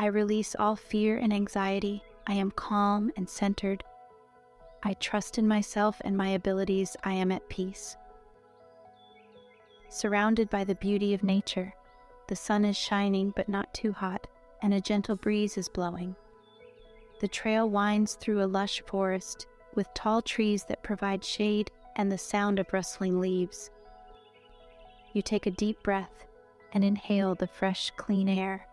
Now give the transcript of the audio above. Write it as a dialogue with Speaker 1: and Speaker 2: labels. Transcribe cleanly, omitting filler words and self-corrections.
Speaker 1: I release all fear and anxiety. I am calm and centered. I trust in myself and my abilities. I am at peace. Surrounded by the beauty of nature, the sun is shining but not too hot, and a gentle breeze is blowing. The trail winds through a lush forest with tall trees that provide shade and the sound of rustling leaves. You take a deep breath and inhale the fresh, clean air.